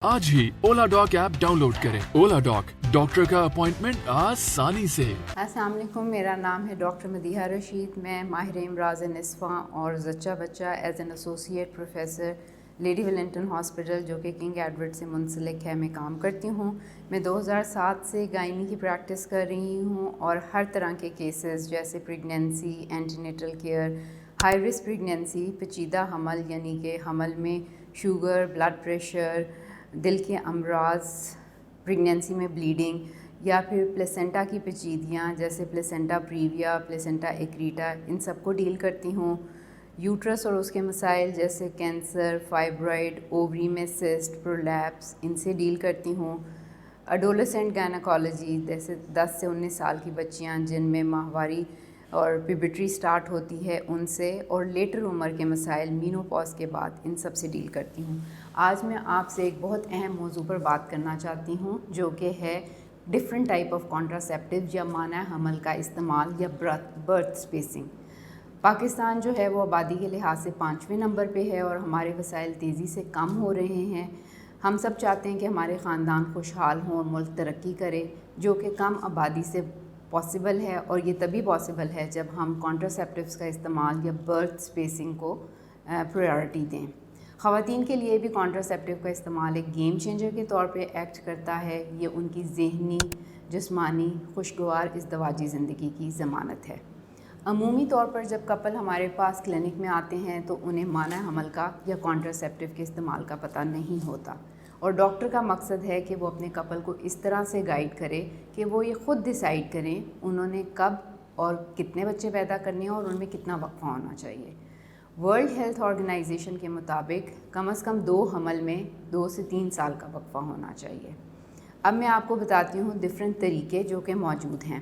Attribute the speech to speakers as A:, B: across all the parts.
A: आज ही ओला dock app download करें। ओला dock, doctor का अपॉइंटमेंट आसानी से।
B: अस्सलाम वालेकुम, मेरा नाम है डॉक्टर मदीहा रशीद। मैं माहिर इमराज़ निस्फ़ा और ज़च्चा बच्चा as an associate professor Lady Wellington Hospital जो कि किंग एडवर्ड से मुंसलिक है में काम करती हूँ। मैं 2007 से गायनी की प्रैक्टिस कर रही हूँ और हर तरह के केसेस जैसे pregnancy, antenatal care, high risk pregnancy, पेचीदा हमल यानी कि हमल में शुगर, ब्लड प्रेशर, दिल के अमराज, प्रेगनेंसी में ब्लीडिंग या फिर प्लेसेंटा की पेचीदियाँ जैसे प्लेसेंटा प्रीविया, प्लेसेंटा एक्रीटा, इन सब को डील करती हूँ। यूट्रस और उसके मसाइल जैसे कैंसर, फाइब्रॉइड, ओवरी में सिस्ट, प्रोलैप्स, इनसे डील करती हूँ। एडोलेसेंट गायनेकोलॉजी जैसे 10 से 19 साल की बच्चियाँ जिनमें माहवारी और प्यूबर्टी स्टार्ट होती है उनसे, और लेटर उम्र के मसाइल मीनोपॉज के बाद, इन सब से डील करती हूँ। आज मैं आपसे एक बहुत अहम मौजू पर बात करना चाहती हूँ जो कि है डिफरेंट टाइप ऑफ कॉन्ट्रासेप्टिव या माना हमल का इस्तेमाल या बर्थ स्पेसिंग। पाकिस्तान जो है वो आबादी के लिहाज से 5वें नंबर पे है और हमारे वसाइल तेज़ी से कम हो रहे हैं। हम सब चाहते हैं कि हमारे ख़ानदान खुशहाल हों और मुल्क तरक्की करे, जो कि कम आबादी से पॉसिबल है, और ये तभी पॉसिबल है जब हम कॉन्ट्रासेप्टिव्स का इस्तेमाल या बर्थ स्पेसिंग को प्रायोरिटी दें। ख़वातीन के लिए भी कॉन्ट्रासेप्टिव का इस्तेमाल एक गेम चेंजर के तौर पे एक्ट करता है। ये उनकी ज़हनी, जिस्मानी, खुशगवार इज़दवाजी ज़िंदगी की ज़मानत है। अमूमी तौर पर जब कपल हमारे पास क्लिनिक में आते हैं तो उन्हें माना हमल का या कॉन्ट्रासेप्टिव के इस्तेमाल का पता नहीं होता, और डॉक्टर का मकसद है कि वो अपने कपल को इस तरह से गाइड करे कि वो ये ख़ुद डिसाइड करें उन्होंने कब और कितने बच्चे पैदा करने हैं और उनमें कितना वक्फा होना चाहिए। वर्ल्ड हेल्थ ऑर्गेनाइजेशन के मुताबिक कम से कम 2 हमल में 2 से 3 साल का वक्फा होना चाहिए। अब मैं आपको बताती हूँ डिफरेंट तरीके जो कि मौजूद हैं।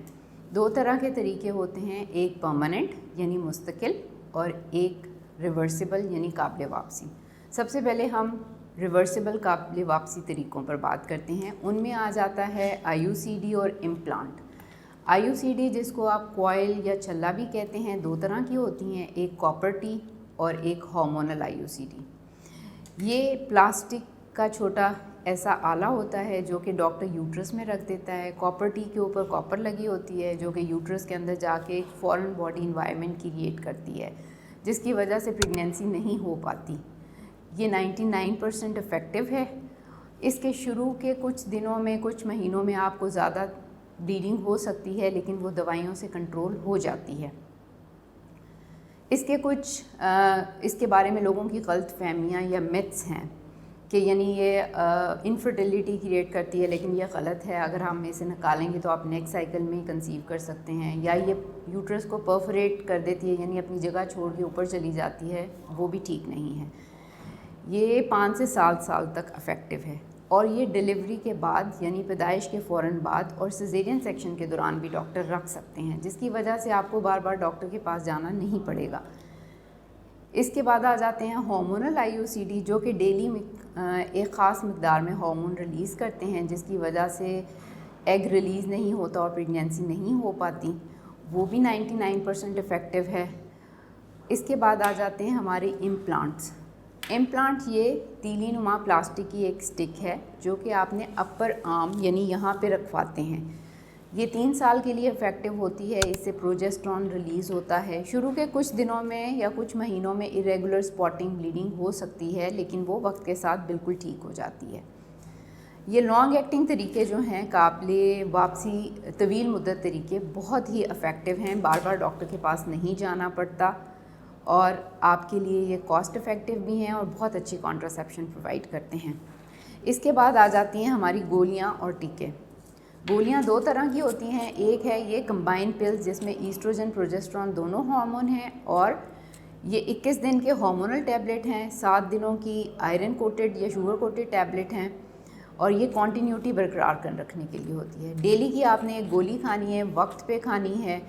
B: 2 तरह के तरीके होते हैं, एक परमानेंट यानी मुस्तकिल और एक रिवर्सिबल यानी काबिल वापसी। सबसे पहले हम रिवर्सिबल काबिल वापसी तरीक़ों पर बात करते हैं। उनमें आ जाता है IUCD और इम्प्लांट। IUCD जिसको आप कॉइल या छल्ला भी कहते हैं, 2 तरह की होती हैं, एक कॉपर टी और एक हार्मोनल IUCD। ये प्लास्टिक का छोटा ऐसा आला होता है जो कि डॉक्टर यूट्रस में रख देता है। कॉपर टी के ऊपर कॉपर लगी होती है जो कि यूट्रस के अंदर जाके एक फॉरेन बॉडी इन्वायरमेंट क्रिएट करती है जिसकी वजह से प्रेगनेंसी नहीं हो पाती। ये 99% इफ़ेक्टिव है। इसके शुरू के कुछ दिनों में, कुछ महीनों में आपको ज़्यादा ब्लीडिंग हो सकती है, लेकिन वो दवाइयों से कंट्रोल हो जाती है। इसके बारे में लोगों की गलत फहमियाँ या मिथ्स हैं कि यानी ये इनफर्टिलिटी क्रिएट करती है, लेकिन ये गलत है। अगर हम इसे निकालेंगे तो आप नेक्स्ट साइकिल में ही कंसीव कर सकते हैं, या ये यूट्रस को परफोरेट कर देती है यानी अपनी जगह छोड़ के ऊपर चली जाती है, वो भी ठीक नहीं है। ये 5 से 7 साल तक इफ़ेक्टिव है, और ये डिलीवरी के बाद यानी पैदाइश के फ़ौरन बाद और सिजेरियन सेक्शन के दौरान भी डॉक्टर रख सकते हैं, जिसकी वजह से आपको बार बार डॉक्टर के पास जाना नहीं पड़ेगा। इसके बाद आ जाते हैं हार्मोनल IUCD जो कि डेली एक ख़ास मकदार में हार्मोन रिलीज़ करते हैं, जिसकी वजह से एग रिलीज़ नहीं होता और प्रेगनेंसी नहीं हो पाती। वो भी 99% इफ़ेक्टिव है। इसके बाद आ जाते हैं हमारे इम्प्लांट्स। इम्प्लांट ये तीली नुमा प्लास्टिक की एक स्टिक है जो कि आपने अपर आर्म यानी यहाँ पे रखवाते हैं। ये 3 साल के लिए इफ़ेक्टिव होती है। इससे प्रोजेस्टेरॉन रिलीज़ होता है। शुरू के कुछ दिनों में या कुछ महीनों में इरेगुलर स्पॉटिंग ब्लीडिंग हो सकती है, लेकिन वो वक्त के साथ बिल्कुल ठीक हो जाती है। ये लॉन्ग एक्टिंग तरीके जो हैं, काबिल वापसी तवील मुद्दत तरीके, बहुत ही इफ़ेक्टिव हैं। बार बार डॉक्टर के पास नहीं जाना पड़ता और आपके लिए ये कॉस्ट इफ़ेक्टिव भी हैं और बहुत अच्छी कॉन्ट्रासेप्शन प्रोवाइड करते हैं। इसके बाद आ जाती हैं हमारी गोलियां और टीके। गोलियां 2 तरह की होती हैं। एक है ये कंबाइन पिल्स जिसमें ईस्ट्रोजन प्रोजेस्टेरॉन दोनों हार्मोन हैं, और ये 21 दिन के हार्मोनल टैबलेट हैं, 7 दिनों की आयरन कोटेड या शुगर कोटेड टैबलेट हैं, और ये कॉन्टीन्यूटी बरकरार कर रखने के लिए होती है। डेली की आपने एक गोली खानी है, वक्त पे खानी है,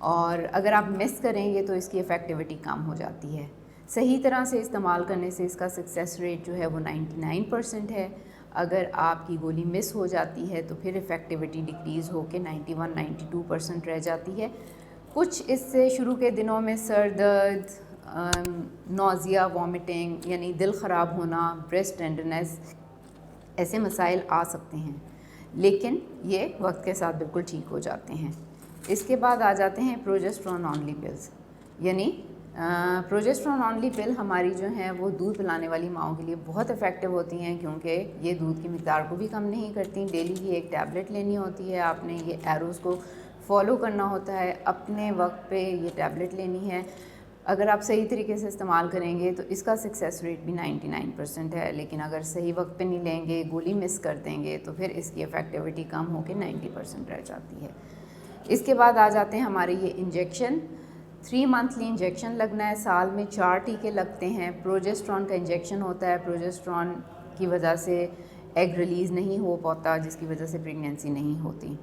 B: और अगर आप मिस करेंगे तो इसकी इफ़ेक्टिविटी कम हो जाती है। सही तरह से इस्तेमाल करने से इसका सक्सेस रेट जो है वो 99% है। अगर आपकी गोली मिस हो जाती है तो फिर इफ़ेक्टिविटी डिक्रीज़ होकर 91-92% रह जाती है। कुछ इससे शुरू के दिनों में सर दर्द, नौज़िया, वॉमिटिंग यानी दिल ख़राब होना, ब्रेस्ट टेंडरनेस, ایسے مسائل آ سکتے ہیں، لیکن یہ وقت کے ساتھ بالکل ٹھیک ہو جاتے ہیں۔ اس کے بعد آ جاتے ہیں پروجسٹرون آنلی پلز، یعنی پروجسٹرون آنلی پل ہماری جو ہیں وہ دودھ پلانے والی ماؤں کے لیے بہت افیکٹو ہوتی ہیں، کیونکہ یہ دودھ کی مقدار کو بھی کم نہیں کرتی۔ ڈیلی کی ایک ٹیبلٹ لینی ہوتی ہے، آپ نے یہ ایروز کو فالو کرنا ہوتا ہے، اپنے وقت پہ یہ ٹیبلٹ لینی ہے۔ اگر آپ صحیح طریقے سے استعمال کریں گے تو اس کا سکسیس ریٹ بھی 99% ہے، لیکن اگر صحیح وقت پہ نہیں لیں گے، گولی مس کر دیں گے تو پھر اس کی افیکٹیوٹی کم ہو کے 90% رہ جاتی ہے۔ اس کے بعد آ جاتے ہیں ہمارے یہ انجیکشن۔ 3 منتھلی انجیکشن لگنا ہے، سال میں 4 ٹیکے لگتے ہیں۔ پروجسٹرون کا انجیکشن ہوتا ہے، پروجسٹرون کی وجہ سے ایگ ریلیز نہیں ہو پاتا، جس کی وجہ سے پریگنینسی نہیں ہوتی۔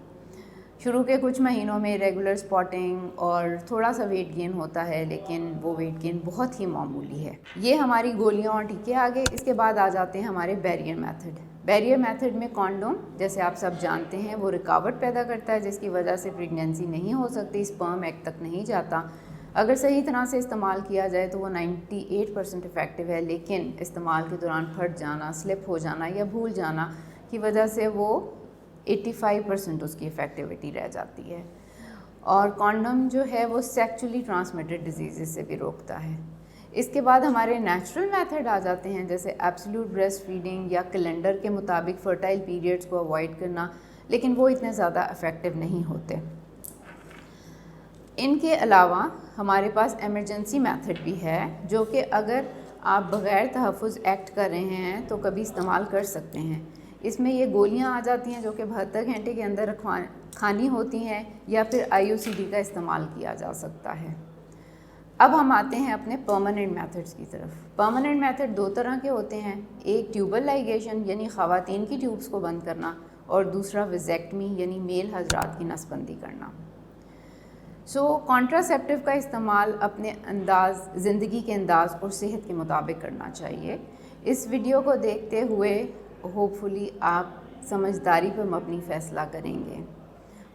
B: شروع کے کچھ مہینوں میں ریگولر اسپاٹنگ اور تھوڑا سا ویٹ گین ہوتا ہے، لیکن وہ ویٹ گین بہت ہی معمولی ہے۔ یہ ہماری گولیاں اور ٹیکے آگے۔ اس کے بعد آ جاتے ہیں ہمارے بیریئر میتھڈ۔ بیریئر میتھڈ میں کانڈوم، جیسے آپ سب جانتے ہیں، وہ رکاوٹ پیدا کرتا ہے، جس کی وجہ سے پریگنینسی نہیں ہو سکتی، سپرم ایگ تک نہیں جاتا۔ اگر صحیح طرح سے استعمال کیا جائے تو وہ 98% افیکٹو ہے، لیکن استعمال کے دوران پھٹ جانا، سلپ ہو جانا یا بھول جانا کی وجہ سے وہ 85% اس کی افیکٹیوٹی رہ جاتی ہے۔ اور کانڈوم جو ہے وہ سیکچولی ٹرانسمیٹڈ ڈیزیزز سے بھی روکتا ہے۔ اس کے بعد ہمارے نیچرل میتھڈ آ جاتے ہیں، جیسے ایبسلیوٹ بریسٹ فیڈنگ یا کیلنڈر کے مطابق فرٹائل پیریڈز کو اوائڈ کرنا، لیکن وہ اتنے زیادہ افیکٹو نہیں ہوتے۔ ان کے علاوہ ہمارے پاس ایمرجنسی میتھڈ بھی ہے، جو کہ اگر آپ بغیر تحفظ ایکٹ کر رہے ہیں تو کبھی استعمال کر سکتے ہیں۔ اس میں یہ گولیاں آ جاتی ہیں جو کہ 72 گھنٹے کے اندر کھانی ہوتی ہیں، یا پھر IUCD کا استعمال کیا جا سکتا ہے۔ اب ہم آتے ہیں اپنے پرماننٹ میتھڈز کی طرف۔ پرماننٹ میتھڈ 2 طرح کے ہوتے ہیں، ایک ٹیوبل لائگیشن یعنی خواتین کی ٹیوبس کو بند کرنا، اور دوسرا ویزیکٹمی یعنی میل حضرات کی نس بندی کرنا۔ کانٹراسیپٹیو کا استعمال اپنے زندگی کے انداز اور صحت کے مطابق کرنا چاہیے۔ اس ویڈیو کو دیکھتے ہوئے ہوپ فلی آپ سمجھداری پر مبنی فیصلہ کریں گے،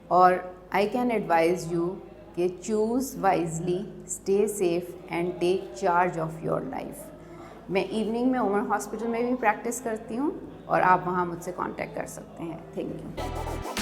B: اور آئی کین ایڈوائز یو کہ choose wisely, stay safe and take charge of your life. میں ایوننگ میں عمر ہاسپٹل میں بھی پریکٹس کرتی ہوں، اور آپ وہاں مجھ سے کانٹیکٹ کر سکتے ہیں۔ Thank you.